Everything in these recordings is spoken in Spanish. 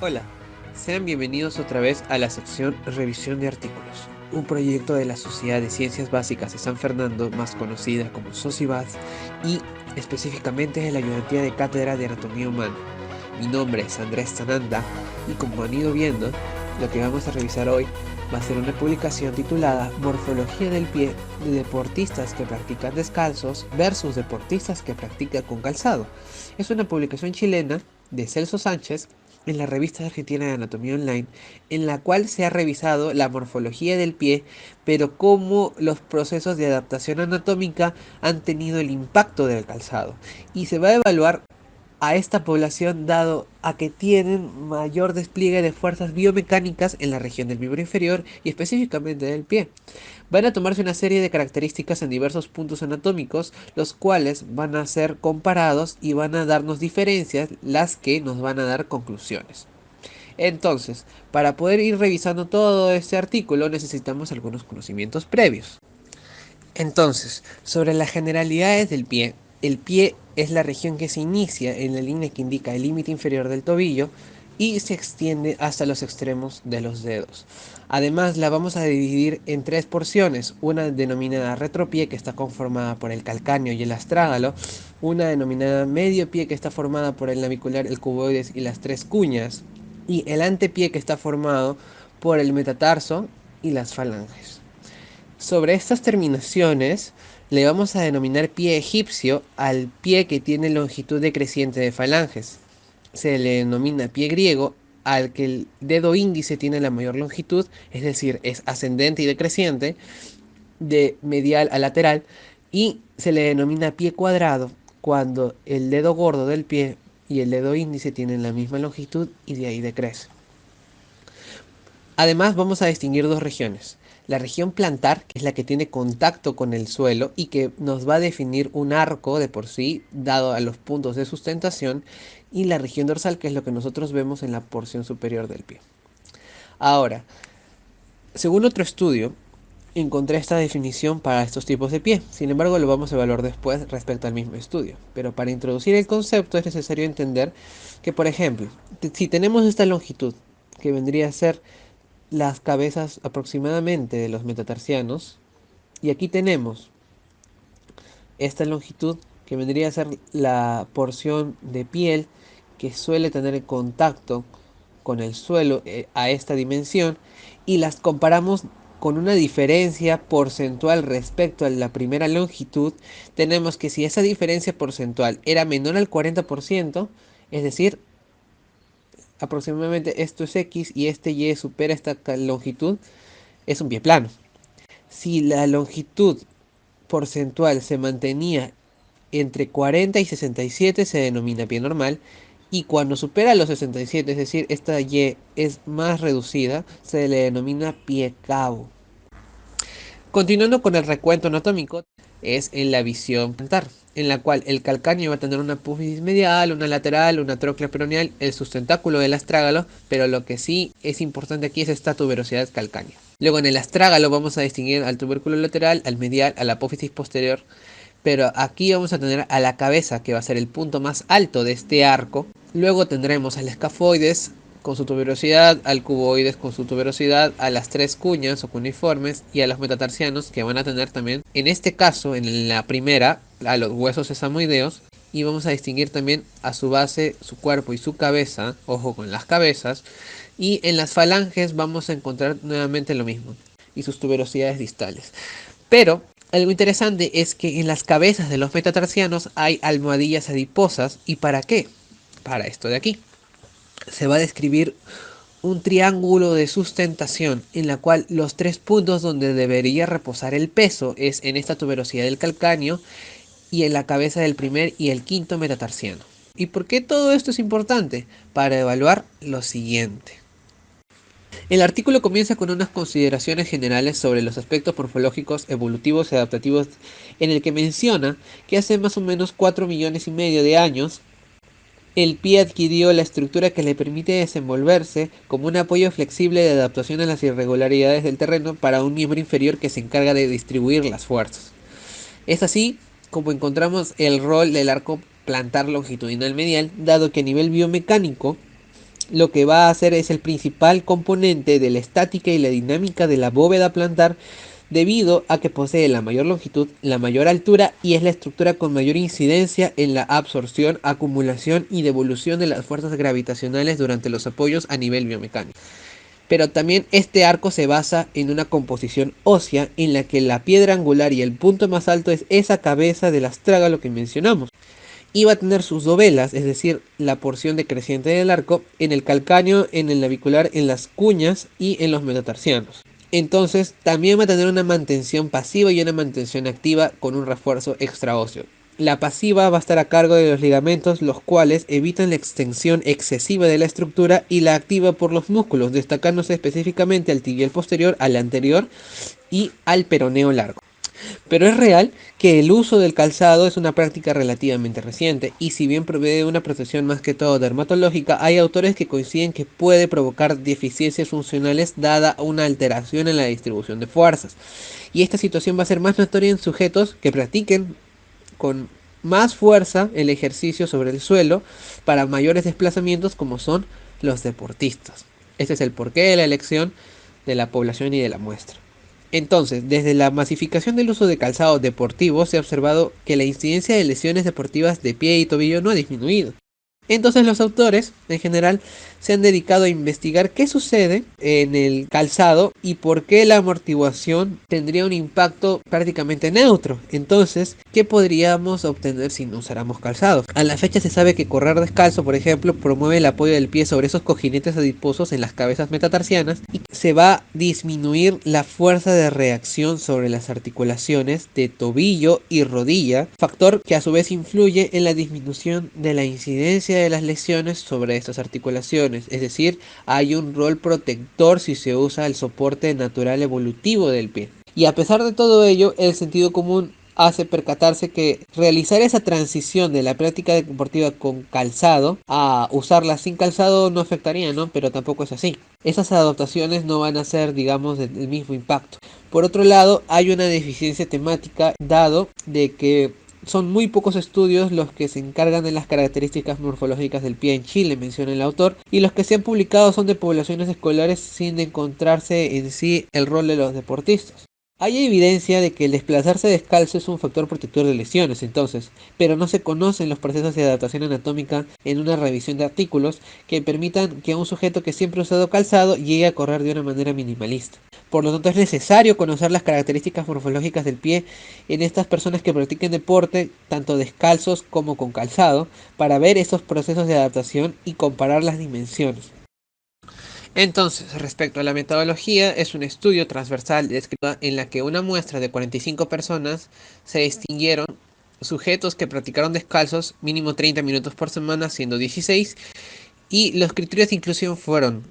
Hola, sean bienvenidos otra vez a la sección Revisión de Artículos, un proyecto de la Sociedad de Ciencias Básicas de San Fernando, más conocida como SOCIBAS, y específicamente de la Ayudantía de Cátedra de Anatomía Humana. Mi nombre es Andrés Sananda y como han ido viendo, lo que vamos a revisar hoy va a ser una publicación titulada Morfología del pie de deportistas que practican descalzos versus deportistas que practican con calzado. Es una publicación chilena de Celso Sánchez en la revista argentina de Anatomía Online, en la cual se ha revisado la morfología del pie, pero cómo los procesos de adaptación anatómica han tenido el impacto del calzado. Y se va a evaluar a esta población dado a que tienen mayor despliegue de fuerzas biomecánicas en la región del miembro inferior y específicamente del pie. Van a tomarse una serie de características en diversos puntos anatómicos, los cuales van a ser comparados y van a darnos diferencias, las que nos van a dar conclusiones. Entonces, para poder ir revisando todo este artículo necesitamos algunos conocimientos previos. Entonces, sobre las generalidades del pie, el pie es la región que se inicia en la línea que indica el límite inferior del tobillo y se extiende hasta los extremos de los dedos. Además, la vamos a dividir en tres porciones, una denominada retropié que está conformada por el calcáneo y el astrágalo, una denominada medio pie que está formada por el navicular, el cuboides y las tres cuñas, y el antepié que está formado por el metatarso y las falanges. Sobre estas terminaciones le vamos a denominar pie egipcio al pie que tiene longitud decreciente de falanges. Se le denomina pie griego al que el dedo índice tiene la mayor longitud, es decir, es ascendente y decreciente, de medial a lateral, y se le denomina pie cuadrado cuando el dedo gordo del pie y el dedo índice tienen la misma longitud y de ahí decrece. Además vamos a distinguir dos regiones. La región plantar, que es la que tiene contacto con el suelo y que nos va a definir un arco de por sí, dado a los puntos de sustentación, y la región dorsal, que es lo que nosotros vemos en la porción superior del pie. Ahora, según otro estudio, encontré esta definición para estos tipos de pie. Sin embargo, lo vamos a evaluar después respecto al mismo estudio. Pero para introducir el concepto es necesario entender que, por ejemplo, si tenemos esta longitud, que vendría a ser las cabezas aproximadamente de los metatarsianos, y aquí tenemos esta longitud que vendría a ser la porción de piel que suele tener contacto con el suelo a esta dimensión, y las comparamos con una diferencia porcentual respecto a la primera longitud. Tenemos que si esa diferencia porcentual era menor al 40%, es decir, aproximadamente esto es X y este Y supera esta longitud, es un pie plano. Si la longitud porcentual se mantenía entre 40 y 67 se denomina pie normal, y cuando supera los 67, es decir, esta Y es más reducida, se le denomina pie cabo. Continuando con el recuento anatómico, es en la visión plantar, en la cual el calcáneo va a tener una apófisis medial, una lateral, una tróclea peroneal, el sustentáculo del astrágalo, pero lo que sí es importante aquí es esta tuberosidad calcánea. Luego en el astrágalo vamos a distinguir al tubérculo lateral, al medial, a la apófisis posterior, pero aquí vamos a tener a la cabeza, que va a ser el punto más alto de este arco. Luego tendremos al escafoides con su tuberosidad, al cuboides con su tuberosidad, a las tres cuñas o cuneiformes y a los metatarsianos, que van a tener también, en este caso, en la primera, a los huesos sesamoideos, y vamos a distinguir también a su base, su cuerpo y su cabeza, ojo con las cabezas, y en las falanges vamos a encontrar nuevamente lo mismo, y sus tuberosidades distales. Pero algo interesante es que en las cabezas de los metatarsianos hay almohadillas adiposas. ¿Y para qué? Para esto de aquí. Se va a describir un triángulo de sustentación en la cual los tres puntos donde debería reposar el peso es en esta tuberosidad del calcáneo y en la cabeza del primer y el quinto metatarsiano. ¿Y por qué todo esto es importante? Para evaluar lo siguiente. El artículo comienza con unas consideraciones generales sobre los aspectos morfológicos, evolutivos y adaptativos, en el que menciona que hace más o menos 4,5 millones de años el pie adquirió la estructura que le permite desenvolverse como un apoyo flexible de adaptación a las irregularidades del terreno para un miembro inferior que se encarga de distribuir las fuerzas. Es así como encontramos el rol del arco plantar longitudinal medial, dado que a nivel biomecánico lo que va a hacer es el principal componente de la estática y la dinámica de la bóveda plantar, debido a que posee la mayor longitud, la mayor altura y es la estructura con mayor incidencia en la absorción, acumulación y devolución de las fuerzas gravitacionales durante los apoyos a nivel biomecánico. Pero también este arco se basa en una composición ósea en la que la piedra angular y el punto más alto es esa cabeza del astrágalo que mencionamos. Y va a tener sus dovelas, es decir, la porción decreciente del arco, en el calcáneo, en el navicular, en las cuñas y en los metatarsianos. Entonces, también va a tener una mantención pasiva y una mantención activa con un refuerzo extraóseo. La pasiva va a estar a cargo de los ligamentos, los cuales evitan la extensión excesiva de la estructura, y la activa por los músculos, destacándose específicamente al tibial posterior, al anterior y al peroneo largo. Pero es real que el uso del calzado es una práctica relativamente reciente, y si bien provee una protección más que todo dermatológica, hay autores que coinciden que puede provocar deficiencias funcionales dada una alteración en la distribución de fuerzas. Y esta situación va a ser más notoria en sujetos que practiquen con más fuerza el ejercicio sobre el suelo para mayores desplazamientos, como son los deportistas. Este es el porqué de la elección de la población y de la muestra. Entonces, desde la masificación del uso de calzado deportivo se ha observado que la incidencia de lesiones deportivas de pie y tobillo no ha disminuido. Entonces los autores, en general, se han dedicado a investigar qué sucede en el calzado y por qué la amortiguación tendría un impacto prácticamente neutro. Entonces, ¿qué podríamos obtener si no usáramos calzado? A la fecha se sabe que correr descalzo, por ejemplo, promueve el apoyo del pie sobre esos cojinetes adiposos en las cabezas metatarsianas, y se va a disminuir la fuerza de reacción sobre las articulaciones de tobillo y rodilla, factor que a su vez influye en la disminución de la incidencia de las lesiones sobre estas articulaciones. Es decir, hay un rol protector si se usa el soporte natural evolutivo del pie. Y a pesar de todo ello, el sentido común hace percatarse que realizar esa transición de la práctica deportiva con calzado a usarla sin calzado no afectaría, ¿no? Pero tampoco es así. Esas adaptaciones no van a ser, digamos, del mismo impacto. Por otro lado, hay una deficiencia temática, dado de que son muy pocos estudios los que se encargan de las características morfológicas del pie en Chile, menciona el autor, y los que se han publicado son de poblaciones escolares, sin encontrarse en sí el rol de los deportistas. Hay evidencia de que el desplazarse descalzo es un factor protector de lesiones, entonces, pero no se conocen los procesos de adaptación anatómica en una revisión de artículos que permitan que un sujeto que siempre ha usado calzado llegue a correr de una manera minimalista. Por lo tanto, es necesario conocer las características morfológicas del pie en estas personas que practiquen deporte, tanto descalzos como con calzado, para ver esos procesos de adaptación y comparar las dimensiones. Entonces, respecto a la metodología, es un estudio transversal descrito en la que una muestra de 45 personas se distinguieron sujetos que practicaron descalzos mínimo 30 minutos por semana, siendo 16, y los criterios de inclusión fueron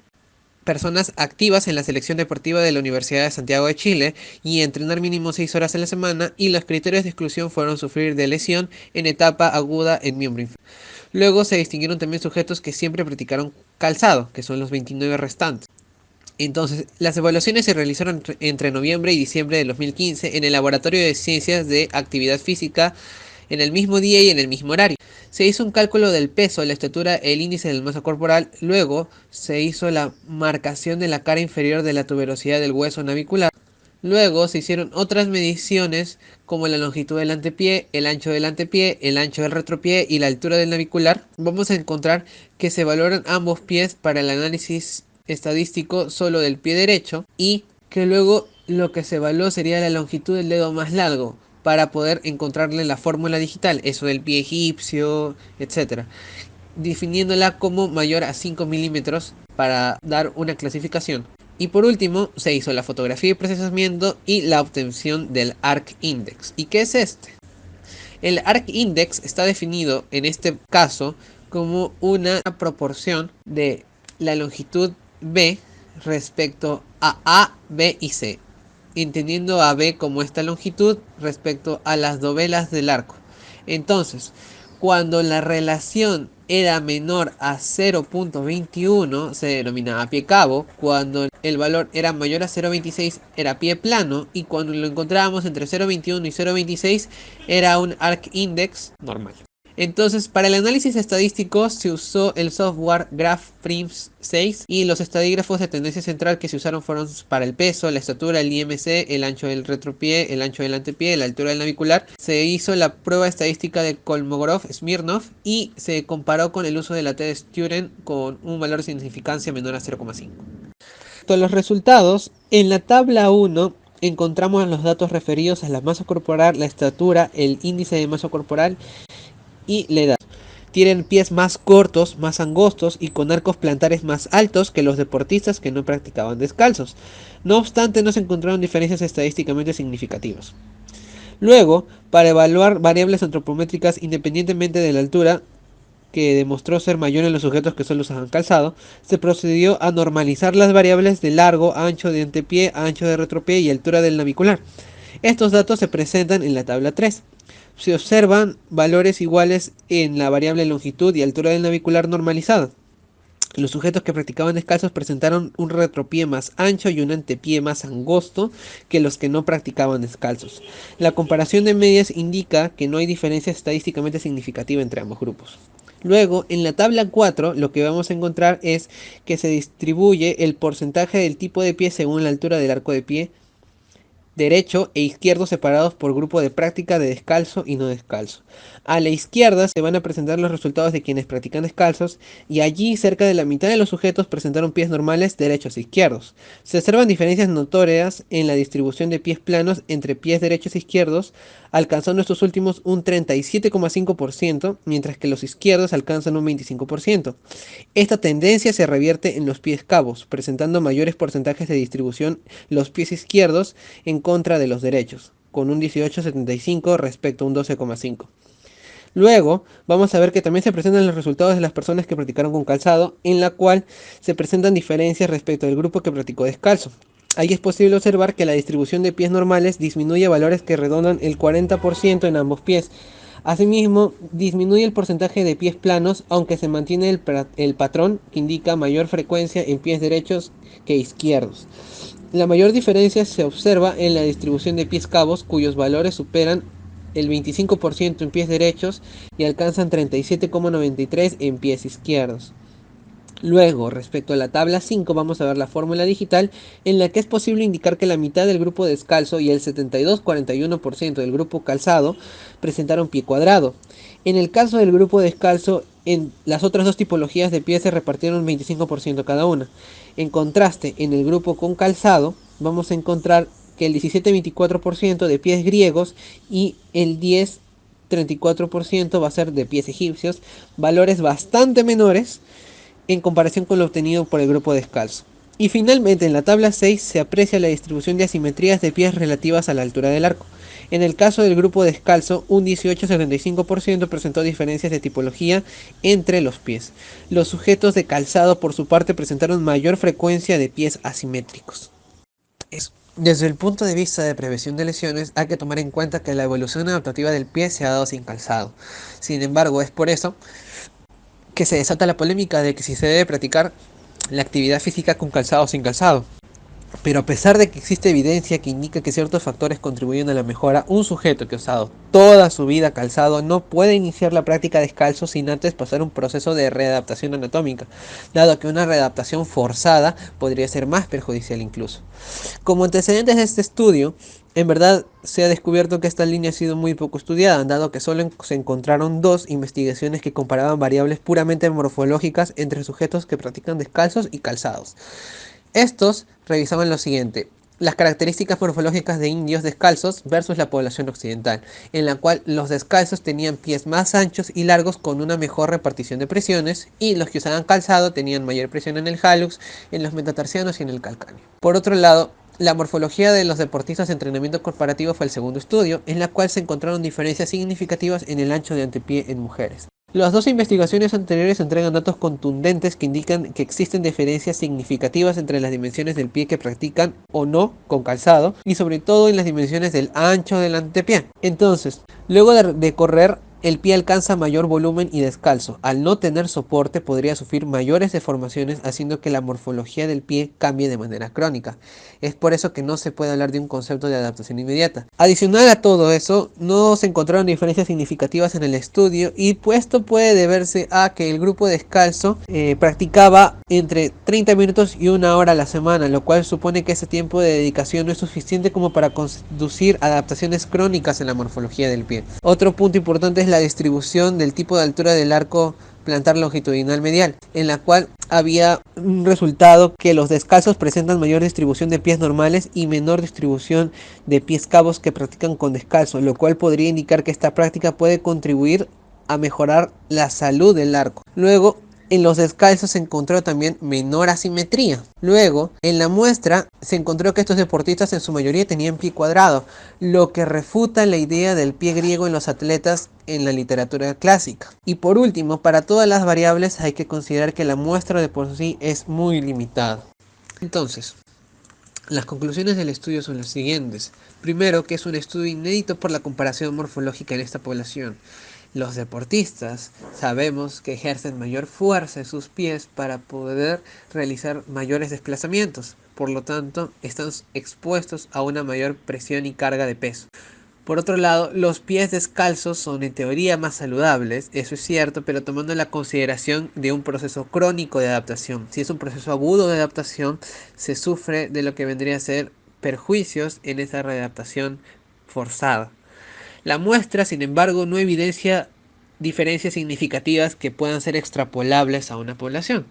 personas activas en la selección deportiva de la Universidad de Santiago de Chile y entrenar mínimo 6 horas a la semana, y los criterios de exclusión fueron sufrir de lesión en etapa aguda en miembro inferior. Luego se distinguieron también sujetos que siempre practicaron calzado, que son los 29 restantes. Entonces, las evaluaciones se realizaron entre noviembre y diciembre de 2015 en el Laboratorio de Ciencias de Actividad Física, en el mismo día y en el mismo horario. Se hizo un cálculo del peso, la estatura, el índice de masa corporal. Luego se hizo la marcación de la cara inferior de la tuberosidad del hueso navicular. Luego se hicieron otras mediciones como la longitud del antepié, el ancho del antepié, el ancho del retropié y la altura del navicular. Vamos a encontrar que se valoran ambos pies para el análisis estadístico solo del pie derecho, y que luego lo que se evaluó sería la longitud del dedo más largo para poder encontrarle la fórmula digital, eso del pie egipcio, etcétera, definiéndola como mayor a 5 milímetros para dar una clasificación. Y por último, se hizo la fotografía y procesamiento y la obtención del ARC Index. ¿Y qué es este? El ARC Index está definido en este caso como una proporción de la longitud B respecto a A, B y C, entendiendo a B como esta longitud respecto a las dovelas del arco. Entonces, cuando la relación era menor a 0.21 se denominaba pie cabo, cuando el valor era mayor a 0.26 era pie plano, y cuando lo encontrábamos entre 0.21 y 0.26 era un ARC Index normal. Entonces, para el análisis estadístico se usó el software GraphPrims 6 y los estadígrafos de tendencia central que se usaron fueron para el peso, la estatura, el IMC, el ancho del retropié, el ancho del antepié, la altura del navicular. Se hizo la prueba estadística de Kolmogorov-Smirnov y se comparó con el uso de la t-Student con un valor de significancia menor a 0,5. Los resultados, en la tabla 1 encontramos los datos referidos a la masa corporal, la estatura, el índice de masa corporal y la edad. Tienen pies más cortos, más angostos y con arcos plantares más altos que los deportistas que no practicaban descalzos. No obstante, no se encontraron diferencias estadísticamente significativas. Luego, para evaluar variables antropométricas independientemente de la altura, que demostró ser mayor en los sujetos que solo usaban calzado, se procedió a normalizar las variables de largo, ancho de antepié, ancho de retropié y altura del navicular. Estos datos se presentan en la tabla 3. Se observan valores iguales en la variable longitud y altura del navicular normalizada. Los sujetos que practicaban descalzos presentaron un retropié más ancho y un antepié más angosto que los que no practicaban descalzos. La comparación de medias indica que no hay diferencia estadísticamente significativa entre ambos grupos. Luego, en la tabla 4, lo que vamos a encontrar es que se distribuye el porcentaje del tipo de pie según la altura del arco de pie derecho e izquierdo separados por grupo de práctica de descalzo y no descalzo. A la izquierda se van a presentar los resultados de quienes practican descalzos y allí cerca de la mitad de los sujetos presentaron pies normales derechos e izquierdos. Se observan diferencias notorias en la distribución de pies planos entre pies derechos e izquierdos, alcanzando estos últimos un 37,5%, mientras que los izquierdos alcanzan un 25%. Esta tendencia se revierte en los pies cabos, presentando mayores porcentajes de distribución los pies izquierdos en contra de los derechos, con un 18,75 respecto a un 12,5. Luego, vamos a ver que también se presentan los resultados de las personas que practicaron con calzado, en la cual se presentan diferencias respecto al grupo que practicó descalzo. Ahí es posible observar que la distribución de pies normales disminuye a valores que redondan el 40% en ambos pies. Asimismo, disminuye el porcentaje de pies planos, aunque se mantiene el patrón que indica mayor frecuencia en pies derechos que izquierdos. La mayor diferencia se observa en la distribución de pies cabos, cuyos valores superan el 25% en pies derechos y alcanzan 37,93 en pies izquierdos. Luego, respecto a la tabla 5, vamos a ver la fórmula digital en la que es posible indicar que la mitad del grupo descalzo y el 72,41% del grupo calzado presentaron pie cuadrado. En el caso del grupo descalzo, en las otras dos tipologías de pies se repartieron 25% cada una. En contraste, en el grupo con calzado, vamos a encontrar que el 17,24% de pies griegos y el 10,34% va a ser de pies egipcios, valores bastante menores en comparación con lo obtenido por el grupo descalzo. Y finalmente en la tabla 6 se aprecia la distribución de asimetrías de pies relativas a la altura del arco. En el caso del grupo descalzo, un 18,75% presentó diferencias de tipología entre los pies. Los sujetos de calzado por su parte presentaron mayor frecuencia de pies asimétricos. Desde el punto de vista de prevención de lesiones, hay que tomar en cuenta que la evolución adaptativa del pie se ha dado sin calzado. Sin embargo, es por eso que se desata la polémica de que si se debe practicar la actividad física con calzado o sin calzado. Pero a pesar de que existe evidencia que indica que ciertos factores contribuyen a la mejora, un sujeto que ha usado toda su vida calzado no puede iniciar la práctica descalzo sin antes pasar un proceso de readaptación anatómica, dado que una readaptación forzada podría ser más perjudicial incluso. Como antecedentes de este estudio, en verdad se ha descubierto que esta línea ha sido muy poco estudiada, dado que solo se encontraron dos investigaciones que comparaban variables puramente morfológicas entre sujetos que practican descalzos y calzados. Estos revisaban lo siguiente: las características morfológicas de indios descalzos versus la población occidental, en la cual los descalzos tenían pies más anchos y largos con una mejor repartición de presiones, y los que usaban calzado tenían mayor presión en el hallux, en los metatarsianos y en el calcáneo. Por otro lado, la morfología de los deportistas de entrenamiento corporativo fue el segundo estudio, en la cual se encontraron diferencias significativas en el ancho de antepié en mujeres. Las dos investigaciones anteriores entregan datos contundentes que indican que existen diferencias significativas entre las dimensiones del pie que practican o no con calzado y sobre todo en las dimensiones del ancho del antepié. Entonces, luego de correr el pie alcanza mayor volumen y descalzo. Al no tener soporte podría sufrir mayores deformaciones, haciendo que la morfología del pie cambie de manera crónica. Es por eso que no se puede hablar de un concepto de adaptación inmediata. Adicional a todo eso, no se encontraron diferencias significativas en el estudio, y esto puede deberse a que el grupo descalzo practicaba entre 30 minutos y 1 hora a la semana, lo cual supone que ese tiempo de dedicación no es suficiente como para conducir adaptaciones crónicas en la morfología del pie. Otro punto importante es la distribución del tipo de altura del arco plantar longitudinal medial, en la cual había un resultado que los descalzos presentan mayor distribución de pies normales y menor distribución de pies cabos que practican con descalzo, lo cual podría indicar que esta práctica puede contribuir a mejorar la salud del arco. Luego, en los descalzos se encontró también menor asimetría. Luego, en la muestra se encontró que estos deportistas en su mayoría tenían pie cuadrado, lo que refuta la idea del pie griego en los atletas en la literatura clásica. Y por último, para todas las variables hay que considerar que la muestra de por sí es muy limitada. Entonces, las conclusiones del estudio son las siguientes. Primero, que es un estudio inédito por la comparación morfológica en esta población. Los deportistas sabemos que ejercen mayor fuerza en sus pies para poder realizar mayores desplazamientos. Por lo tanto, están expuestos a una mayor presión y carga de peso. Por otro lado, los pies descalzos son en teoría más saludables, eso es cierto, pero tomando la consideración de un proceso crónico de adaptación. Si es un proceso agudo de adaptación, se sufre de lo que vendría a ser perjuicios en esa readaptación forzada. La muestra, sin embargo, no evidencia diferencias significativas que puedan ser extrapolables a una población.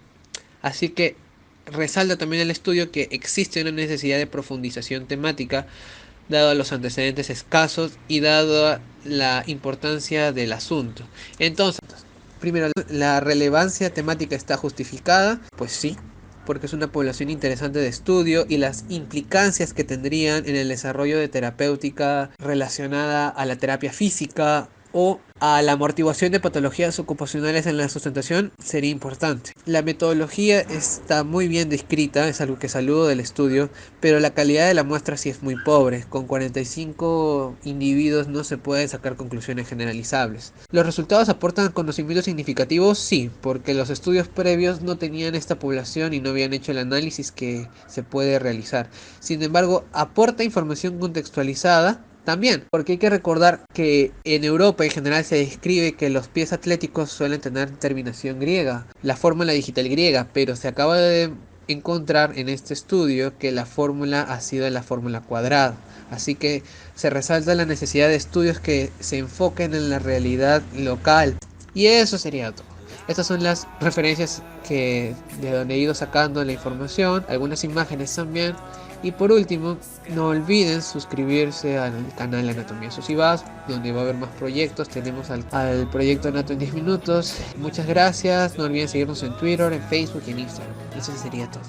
Así que resalta también el estudio que existe una necesidad de profundización temática, dado los antecedentes escasos y dado la importancia del asunto. Entonces, primero, ¿la relevancia temática está justificada? Pues sí, porque es una población interesante de estudio, y las implicancias que tendrían en el desarrollo de terapéutica relacionada a la terapia física o a la amortiguación de patologías ocupacionales en la sustentación sería importante. La metodología está muy bien descrita, es algo que saludo del estudio, pero la calidad de la muestra sí es muy pobre. Con 45 individuos no se pueden sacar conclusiones generalizables. ¿Los resultados aportan conocimientos significativos? Sí, porque los estudios previos no tenían esta población y no habían hecho el análisis que se puede realizar. Sin embargo, aporta información contextualizada también, porque hay que recordar que en Europa en general se describe que los pies atléticos suelen tener terminación griega, la fórmula digital griega, pero se acaba de encontrar en este estudio que la fórmula ha sido la fórmula cuadrada. Así que se resalta la necesidad de estudios que se enfoquen en la realidad local. Y eso sería todo. Estas son las referencias de donde he ido sacando la información, algunas imágenes también. Y por último, no olviden suscribirse al canal Anatomía Socibas, donde va a haber más proyectos. Tenemos al proyecto Anato en 10 minutos. Muchas gracias, no olviden seguirnos en Twitter, en Facebook y en Instagram. Eso sería todo.